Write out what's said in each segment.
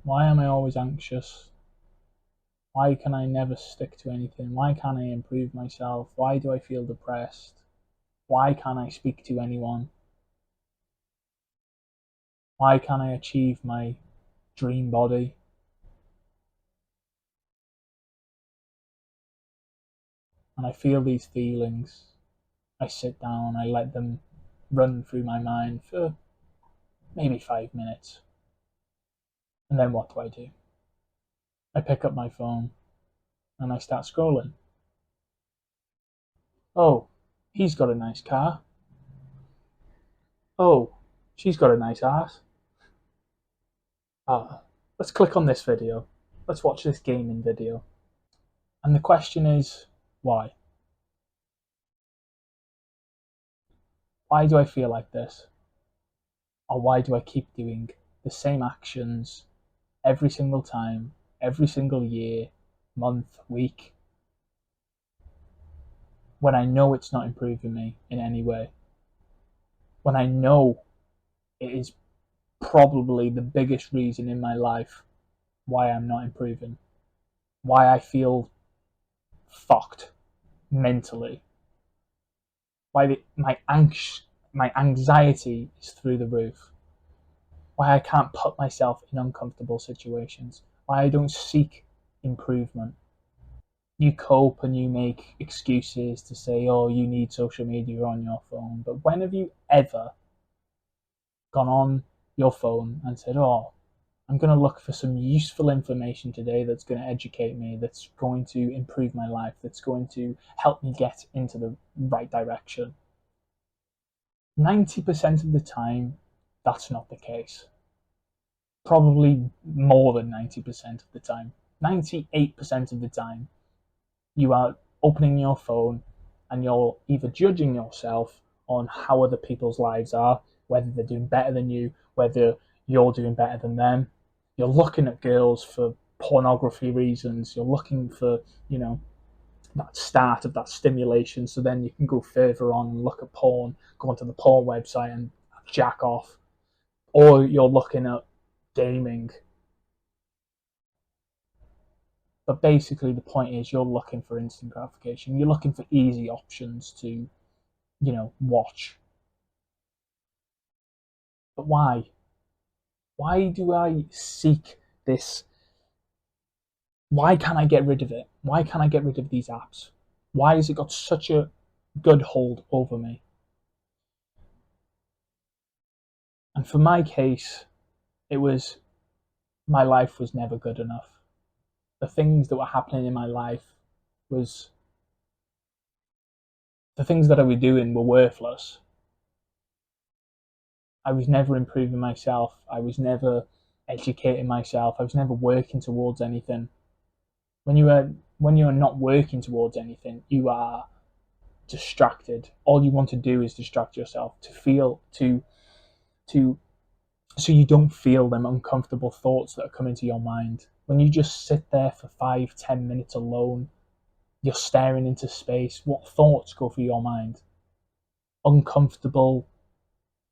Why am I always anxious? Why can I never stick to anything? Why can't I improve myself? Why do I feel depressed? Why can't I speak to anyone? Why can't I achieve my dream body? And I feel these feelings. I sit down, I let them run through my mind for maybe 5 minutes. And then what do? I pick up my phone and I start scrolling. Oh, he's got a nice car. Oh, she's got a nice ass. Let's click on this video. Let's watch this gaming video. And the question is, why? Why do I feel like this? Or why do I keep doing the same actions every single time, every single year, month, week, when I know it's not improving me in any way? When I know it is probably the biggest reason in my life why I'm not improving, why I feel fucked mentally, why my anxiety is through the roof, why I can't put myself in uncomfortable situations, why I don't seek improvement. You cope and you make excuses to say, oh, you need social media on your phone. But when have you ever gone on your phone and said, oh, I'm going to look for some useful information today that's going to educate me, that's going to improve my life, that's going to help me get into the right direction? 90% of the time, that's not the case. Probably more than 90% of the time. 98% of the time, you are opening your phone and you're either judging yourself on how other people's lives are, whether they're doing better than you, whether you're doing better than them. You're looking at girls for pornography reasons. You're looking for, that start of that stimulation, so then you can go further on and look at porn, go onto the porn website and jack off. Or you're looking at gaming. But basically, the point is you're looking for instant gratification. You're looking for easy options to, watch. But why? Why do I seek this? Why can't I get rid of it? Why can't I get rid of these apps? Why has it got such a good hold over me? And for my case, it was my life was never good enough. The things that were happening in my life was the things that I was doing were worthless. I was never improving myself. I was never educating myself. I was never working towards anything. When you are not working towards anything, you are distracted. All you want to do is distract yourself to feel to so you don't feel them uncomfortable thoughts that are coming to your mind. When you just sit there for 5-10 minutes alone, you're staring into space. What thoughts go through your mind? Uncomfortable,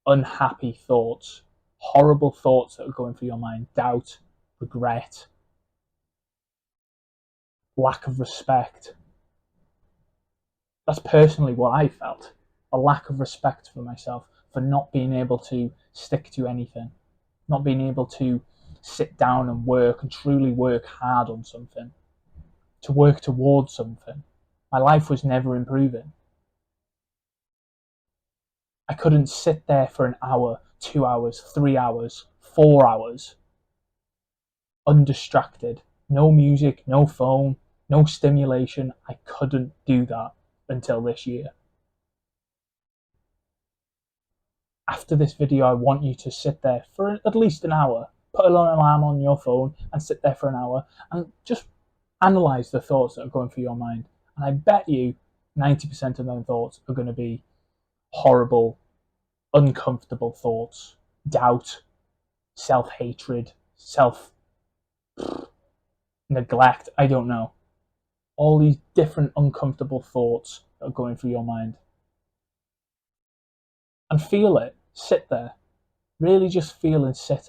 unhappy thoughts, horrible thoughts that are going through your mind, doubt, regret, lack of respect. That's personally what I felt, a lack of respect for myself, for not being able to stick to anything, not being able to sit down and work and truly work hard on something, to work towards something. My life was never improving. I couldn't sit there for an hour, 2 hours, 3 hours, 4 hours undistracted. No music, no phone, no stimulation. I couldn't do that until this year. After this video, I want you to sit there for at least an hour. Put an alarm on your phone and sit there for an hour and just analyze the thoughts that are going through your mind. And I bet you 90% of those thoughts are going to be horrible, uncomfortable thoughts, doubt, self-hatred, self neglect, I don't know. All these different uncomfortable thoughts that are going through your mind. And feel it. Sit there. Really just feel and sit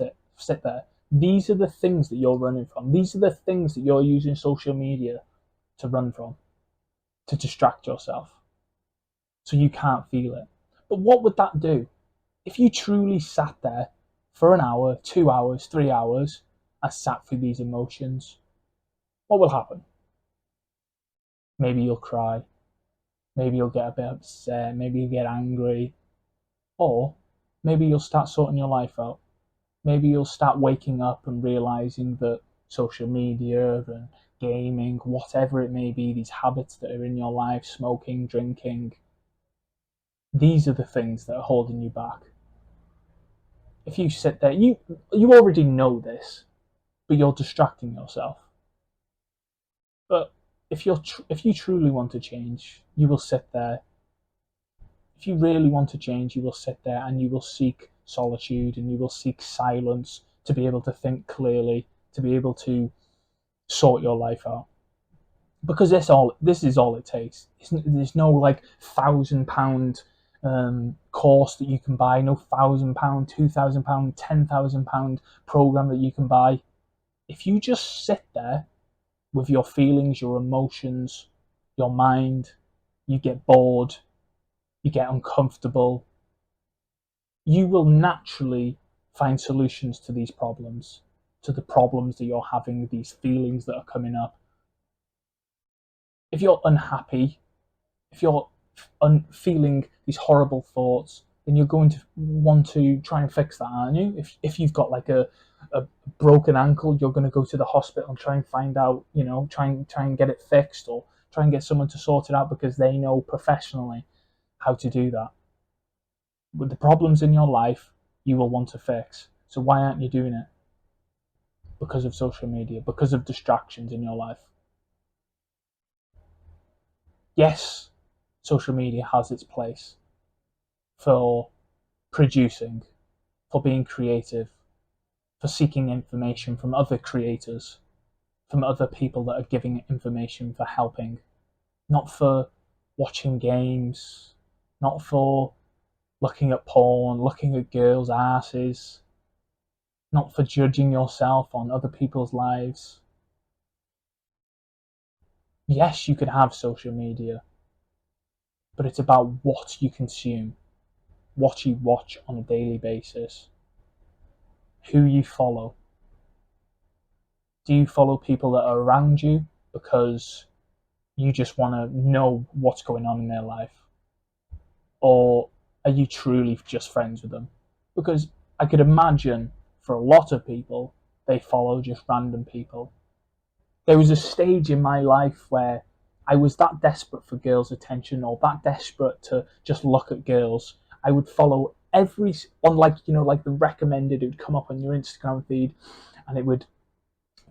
there. These are the things that you're running from. These are the things that you're using social media to run from, to distract yourself so you can't feel it. But what would that do if you truly sat there for an hour, 2 hours, 3 hours, and sat through these emotions? What will happen? Maybe you'll cry. Maybe you'll get a bit upset. Maybe you'll get angry. Or maybe you'll start sorting your life out. Maybe you'll start waking up and realizing that social media and gaming, whatever it may be, these habits that are in your life, smoking, drinking, these are the things that are holding you back. If you sit there, you already know this, but you're distracting yourself. But if you truly want to change, you will sit there. If you really want to change, you will sit there and you will seek solitude and you will seek silence to be able to think clearly, to be able to sort your life out. Because this is all it takes. There's no like £1,000 course that you can buy, no £1,000, £2,000, £10,000 program that you can buy. If you just sit there with your feelings, your emotions, your mind, you get bored, you get uncomfortable, you will naturally find solutions to these problems, to the problems that you're having, these feelings that are coming up. If you're unhappy, if you're feeling these horrible thoughts, then you're going to want to try and fix that, aren't you? If you've got like a broken ankle, you're going to go to the hospital and try and find out, try and get it fixed, or try and get someone to sort it out because they know professionally how to do that. With the problems in your life, you will want to fix. So why aren't you doing it? Because of social media, because of distractions in your life. Yes, social media has its place for producing, for being creative, for seeking information from other creators, from other people that are giving information, for helping, not for watching games, not for looking at porn, looking at girls' asses, not for judging yourself on other people's lives. Yes, you could have social media, but it's about what you consume, what you watch on a daily basis, who you follow. Do you follow people that are around you because you just want to know what's going on in their life? Or are you truly just friends with them? Because I could imagine for a lot of people, they follow just random people. There was a stage in my life where I was that desperate for girls' attention, or that desperate to just look at girls. I would follow on like the recommended, it would come up on your Instagram feed and it would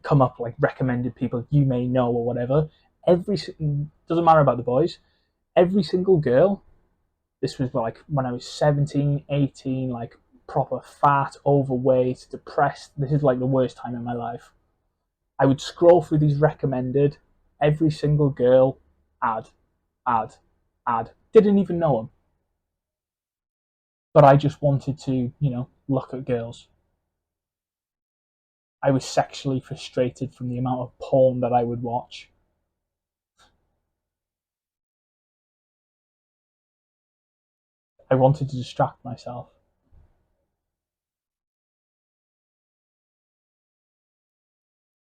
come up like recommended people you may know or whatever. Doesn't matter about the boys, every single girl, this was like when I was 17, 18, like proper fat, overweight, depressed. This is like the worst time in my life. I would scroll through these recommended, every single girl, ad, ad, ad. Didn't even know them. But I just wanted to, look at girls. I was sexually frustrated from the amount of porn that I would watch. I wanted to distract myself.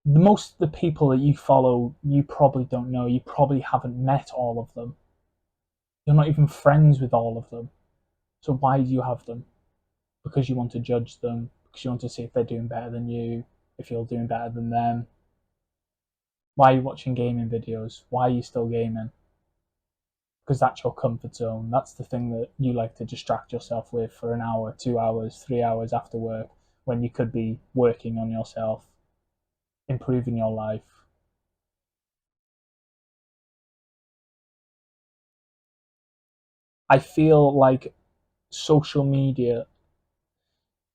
Most of the people that you follow, you probably don't know. You probably haven't met all of them. You're not even friends with all of them. So why do you have them? Because you want to judge them, because you want to see if they're doing better than you, if you're doing better than them. Why are you watching gaming videos? Why are you still gaming? Because that's your comfort zone. That's the thing that you like to distract yourself with for an hour, 2 hours, 3 hours after work, when you could be working on yourself, improving your life. I feel like social media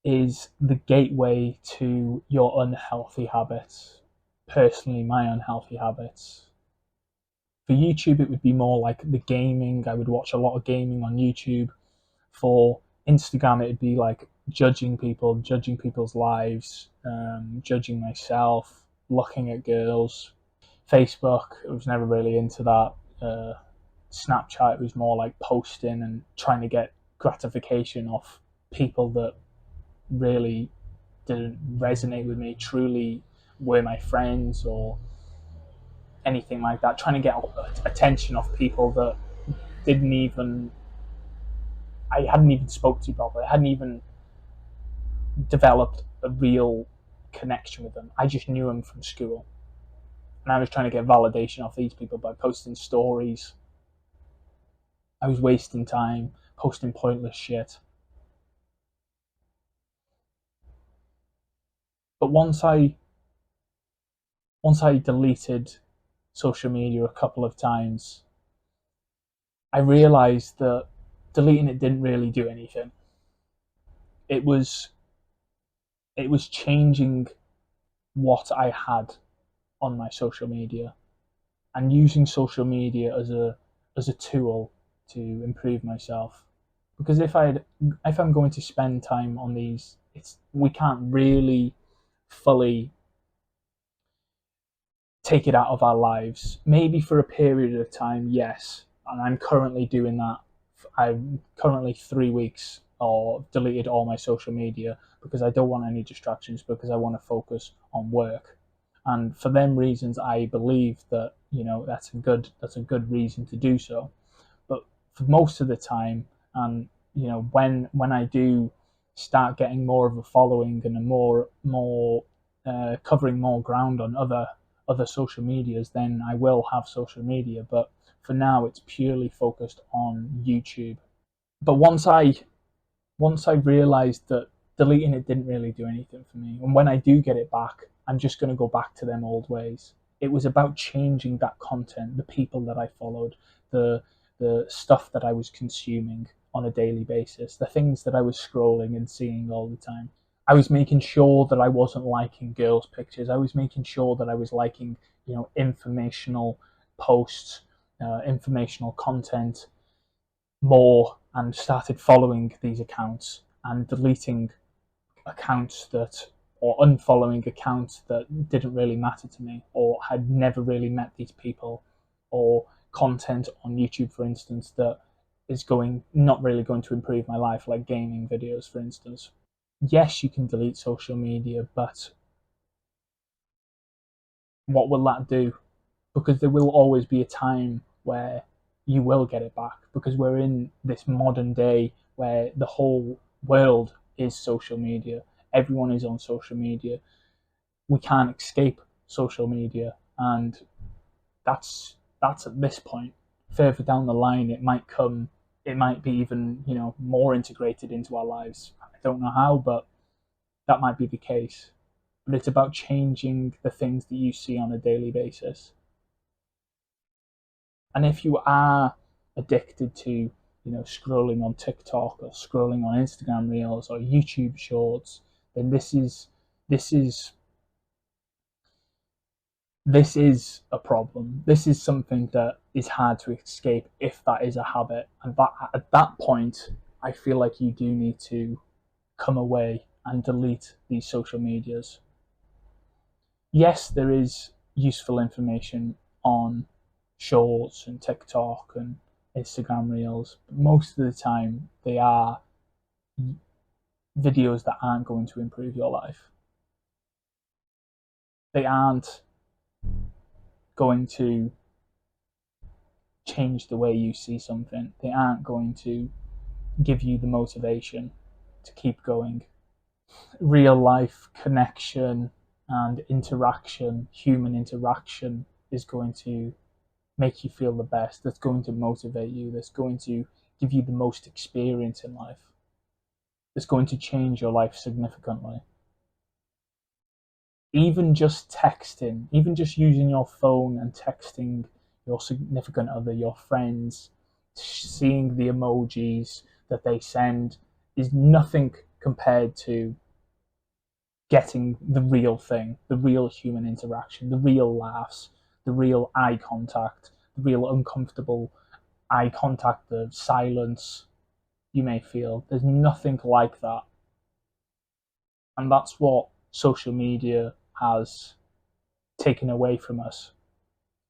is the gateway to your unhealthy habits. Personally, my unhealthy habits. For YouTube, it would be more like the gaming. I would watch a lot of gaming on YouTube. For Instagram, it'd be like judging people, judging people's lives, judging myself, looking at girls. Facebook, I was never really into that. Snapchat was more like posting and trying to get gratification off people that really didn't resonate with me, truly were my friends or anything like that. Trying to get attention off people that didn't even, I hadn't even spoke to properly. I hadn't even developed a real connection with them. I just knew them from school. And I was trying to get validation off these people by posting stories. I was wasting time posting pointless shit. But once I deleted social media a couple of times, I realized that deleting it didn't really do anything. It was it was changing what I had on my social media and using social media as a tool to improve myself. Because if I'm going to spend time on these, it's we can't really fully take it out of our lives. Maybe for a period of time, yes, and I'm currently doing that. I'm currently 3 weeks or deleted all my social media because I don't want any distractions because I want to focus on work. And for them reasons, I believe that that's a good reason to do so. But for most of the time, and when I do start getting more of a following and a more covering more ground on other social medias, then I will have social media. But for now, it's purely focused on YouTube. But once I realized that deleting it didn't really do anything for me, and when I do get it back, I'm just going to go back to them old ways. It was about changing that content, the people that I followed, the the stuff that I was consuming on a daily basis, the things that I was scrolling and seeing all the time. I was making sure that I wasn't liking girls' pictures. I was making sure that I was liking, informational posts, informational content, more, and started following these accounts and deleting accounts that or unfollowing accounts that didn't really matter to me or had never really met these people, or content on YouTube, for instance, that is going not really going to improve my life, like gaming videos, for instance. Yes, you can delete social media, but what will that do? Because there will always be a time where you will get it back, because we're in this modern day where the whole world is social media. Everyone is on social media. We can't escape social media, and that's at this point. Further down the line, it might be even more integrated into our lives. I don't know how, but that might be the case. But it's about changing the things that you see on a daily basis. And if you are addicted to, scrolling on TikTok or scrolling on Instagram Reels or YouTube Shorts, then this is this is a problem. This is something that is hard to escape if that is a habit. And that at that point, I feel like you do need to come away and delete these social medias. Yes, there is useful information on Shorts and TikTok and Instagram Reels, but most of the time they are videos that aren't going to improve your life. They aren't going to change the way you see something. They aren't going to give you the motivation to keep going. Real life connection and interaction, human interaction, is going to make you feel the best, that's going to motivate you, that's going to give you the most experience in life, that's going to change your life significantly. Even just texting, even just using your phone and texting your significant other, your friends, seeing the emojis that they send is nothing compared to getting the real thing, the real human interaction, the real laughs, the real eye contact, the real uncomfortable eye contact, the silence you may feel. There's nothing like that. And that's what social media has taken away from us,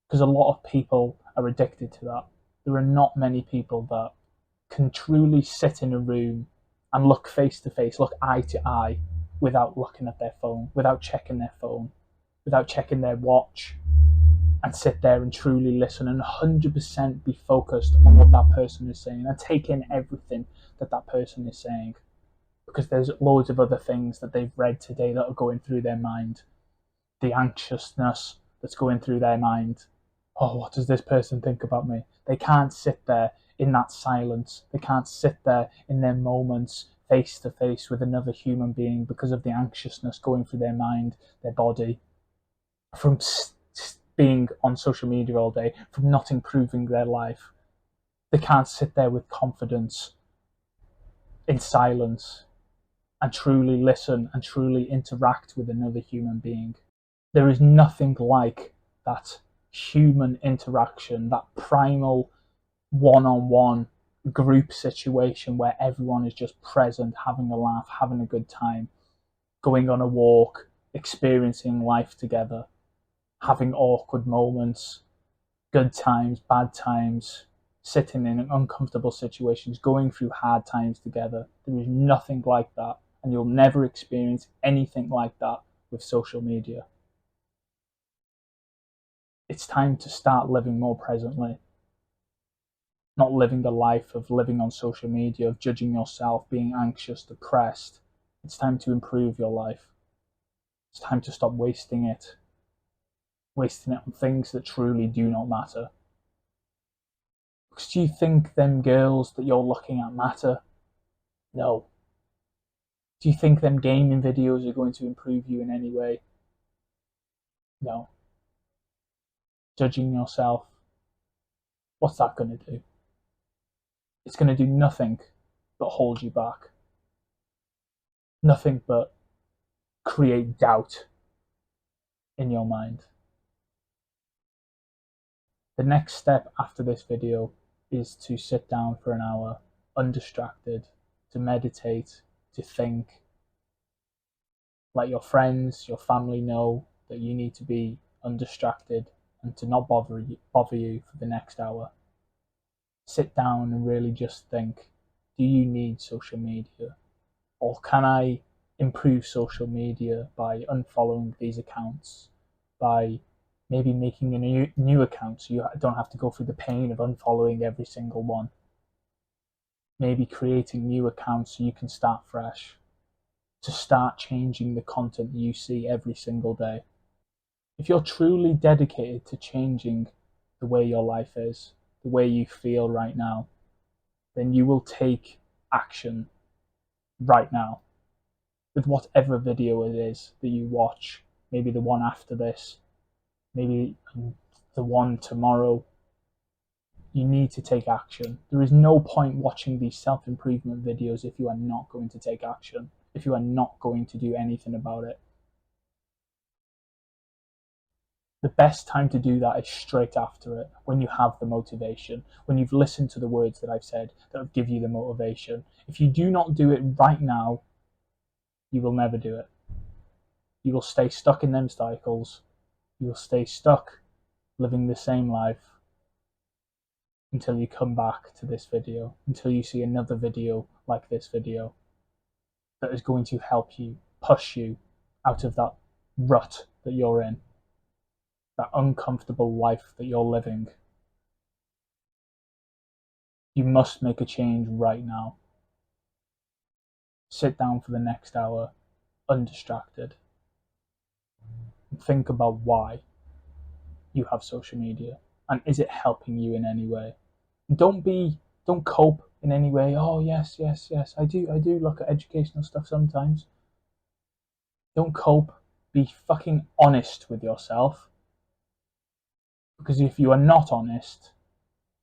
because a lot of people are addicted to that. There are not many people that can truly sit in a room and look face to face, look eye to eye, without looking at their phone, without checking their phone, without checking their watch, and sit there and truly listen and 100% be focused on what that person is saying and take in everything that that person is saying. Because there's loads of other things that they've read today that are going through their mind. The anxiousness that's going through their mind. Oh, what does this person think about me? They can't sit there in that silence. They can't sit there in their moments face to face with another human being because of the anxiousness going through their mind, their body, from being on social media all day, from not improving their life. They can't sit there with confidence in silence and truly listen and truly interact with another human being. There is nothing like that human interaction, that primal one-on-one group situation where everyone is just present, having a laugh, having a good time, going on a walk, experiencing life together, having awkward moments, good times, bad times, sitting in uncomfortable situations, going through hard times together. There is nothing like that, and you'll never experience anything like that with social media. It's time to start living more presently, not living the life of living on social media, of judging yourself, being anxious, depressed. It's time to improve your life. It's time to stop wasting it on things that truly do not matter. Because do you think them girls that you're looking at matter? No. Do you think them gaming videos are going to improve you in any way? No. Judging yourself, what's that going to do? It's going to do nothing but hold you back. Nothing but create doubt in your mind. The next step after this video is to sit down for an hour, undistracted, to meditate, to think. Let your friends, your family know that you need to be undistracted and to not bother you for the next hour. Sit down and really just think, do you need social media? Or can I improve social media by unfollowing these accounts, by maybe making a new account so you don't have to go through the pain of unfollowing every single one. Maybe creating new accounts so you can start fresh, to start changing the content you see every single day. If you're truly dedicated to changing the way your life is, the way you feel right now, then you will take action right now with whatever video it is that you watch. Maybe the one after this, maybe the one tomorrow. You need to take action. There is no point watching these self-improvement videos if you are not going to take action, if you are not going to do anything about it. The best time to do that is straight after it, when you have the motivation, when you've listened to the words that I've said that give you the motivation. If you do not do it right now, you will never do it. You will stay stuck in them cycles. You will stay stuck living the same life until you come back to this video, until you see another video like this video that is going to help you, push you out of that rut that you're in, that uncomfortable life that you're living. You must make a change right now. Sit down for the next hour, undistracted, and think about why you have social media and is it helping you in any way. Don't cope in any way. Oh yes, I do look at educational stuff sometimes. Don't cope. Be fucking honest with yourself. Because if you are not honest,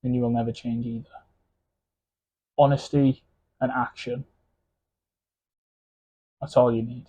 then you will never change either. Honesty and action. That's all you need.